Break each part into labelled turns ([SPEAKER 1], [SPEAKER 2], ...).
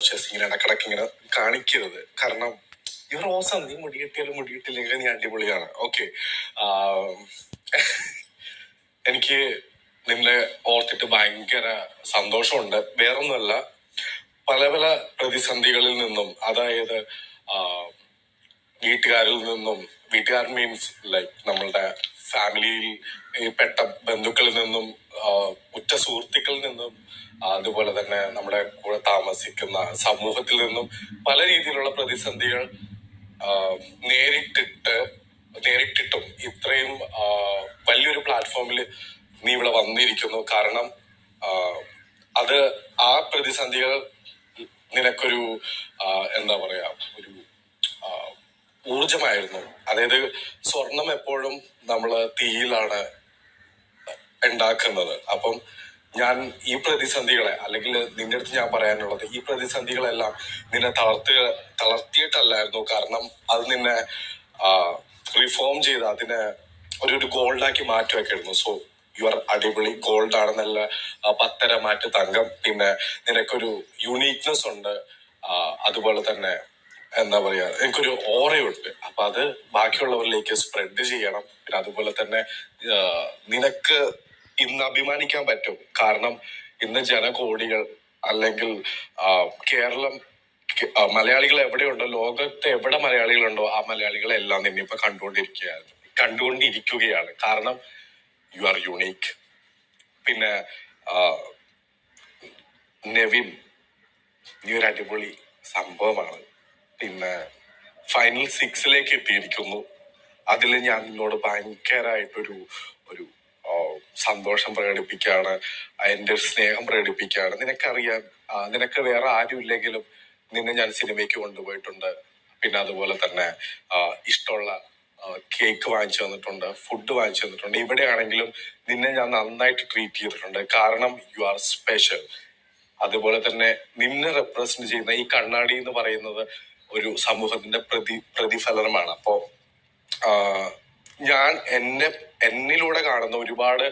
[SPEAKER 1] Conscious ഇങ്ങനെ ഇടക്കിടക്ക് ഇങ്ങനെ കാണിക്കരുത്. കാരണം യുവർ ഓസം, നീ മുടികിട്ടിയാലും മുടികിട്ടില്ലെങ്കിൽ നീ അടിപൊളിയാണ്. ഓക്കെ, എനിക്ക് നിന്നെ ഓർത്തിട്ട് ഭയങ്കര സന്തോഷമുണ്ട്. വേറൊന്നുമല്ല, പല പല പ്രതിസന്ധികളിൽ നിന്നും, അതായത് വീട്ടുകാരിൽ നിന്നും, വീട്ടുകാർ മീൻസ് ലൈക്ക് നമ്മളുടെ ഫാമിലിയിൽ പെട്ട ബന്ധുക്കളിൽ നിന്നും, ഉറ്റ സുഹൃത്തുക്കളിൽ നിന്നും, അതുപോലെ തന്നെ നമ്മുടെ കൂടെ താമസിക്കുന്ന സമൂഹത്തിൽ നിന്നും പല രീതിയിലുള്ള പ്രതിസന്ധികൾ നേരിട്ടിട്ടും ഇത്രയും വലിയൊരു പ്ലാറ്റ്ഫോമിൽ നീ ഇവിടെ വന്നിരിക്കുന്നു. കാരണം അത് ആ പ്രതിസന്ധികൾ നിനക്കൊരു എന്താ പറയാ, ഒരു ഊർജമായിരുന്നു. അതായത് സ്വർണം എപ്പോഴും നമ്മള് തീയിലാണ് ഉണ്ടാക്കുന്നത്. അപ്പം ഞാൻ ഈ പ്രതിസന്ധികളെ, അല്ലെങ്കിൽ നിന്റെ അടുത്ത് ഞാൻ പറയാനുള്ളത്, ഈ പ്രതിസന്ധികളെല്ലാം നിന്നെ തളർത്തിയിട്ടല്ലായിരുന്നു. കാരണം അത് നിന്നെ റിഫോം ചെയ്ത് അതിനെ ഒരു ഗോൾഡാക്കി മാറ്റുവൊക്കെയായിരുന്നു. സോ യു ആർ അടിപൊളി, ഗോൾഡാണ്, നല്ല 10 മാറ്റ് തങ്കം. പിന്നെ നിനക്കൊരു യുണീക്നെസ് ഉണ്ട്. അതുപോലെ തന്നെ എന്താ പറയാ, എനിക്കൊരു ഓറയുണ്ട്. അപ്പൊ അത് ബാക്കിയുള്ളവരിലേക്ക് സ്പ്രെഡ് ചെയ്യണം. പിന്നെ അതുപോലെ തന്നെ നിനക്ക് ഇന്ന് അഭിമാനിക്കാൻ പറ്റും. കാരണം ഇന്ന് ജനകോടികൾ, അല്ലെങ്കിൽ കേരളം, മലയാളികൾ എവിടെയുണ്ടോ, ലോകത്ത് എവിടെ മലയാളികളുണ്ടോ ആ മലയാളികളെല്ലാം നിന്നെ ഇപ്പൊ കണ്ടുകൊണ്ടിരിക്കുകയാണ്. കാരണം യു ആർ യുണീക്ക്. പിന്നെ നെവിൻ, നീ ഒരു അടിപൊളി സംഭവമാണ്. പിന്നെ ഫൈനൽ 6 എത്തിയിരിക്കുന്നു. അതിൽ ഞാൻ നിന്നോട് ഭയങ്കരമായിട്ടൊരു സന്തോഷം പ്രകടിപ്പിക്കുകയാണ്, എൻ്റെ ഒരു സ്നേഹം പ്രകടിപ്പിക്കുകയാണ്. നിനക്കറിയാം, നിനക്ക് വേറെ ആരും ഇല്ലെങ്കിലും നിന്നെ ഞാൻ സിനിമയ്ക്ക് കൊണ്ടുപോയിട്ടുണ്ട്. പിന്നെ അതുപോലെ തന്നെ ഇഷ്ടമുള്ള കേക്ക് വാങ്ങിച്ചു തന്നിട്ടുണ്ട്, ഫുഡ് വാങ്ങിച്ചു തന്നിട്ടുണ്ട്. ഇവിടെയാണെങ്കിലും നിന്നെ ഞാൻ നന്നായിട്ട് ട്രീറ്റ് ചെയ്തിട്ടുണ്ട്. കാരണം യു ആർ സ്പെഷ്യൽ. അതുപോലെ തന്നെ നിന്നെ റെപ്രസെന്റ് ചെയ്യുന്ന ഈ കണ്ണാടി എന്ന് പറയുന്നത് ഒരു സമൂഹത്തിന്റെ പ്രതിഫലനമാണ്. അപ്പോ ഞാൻ എന്നിലൂടെ കാണുന്ന ഒരുപാട്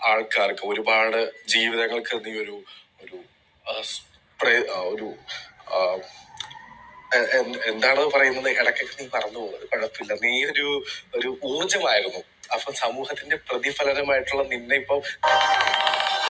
[SPEAKER 1] ആൾക്കാർക്ക്, ഒരുപാട് ജീവിതങ്ങൾക്ക് നീ ഒരു എന്താണ് പറയുന്നത്, ഇടയ്ക്കൊക്കെ നീ മറന്നു പോകുന്നത് കുഴപ്പമില്ല, നീ ഒരു ഊർജമായിരുന്നു. അപ്പൊ സമൂഹത്തിന്റെ പ്രതിഫലനമായിട്ടുള്ള നിന്നെ ഇപ്പൊ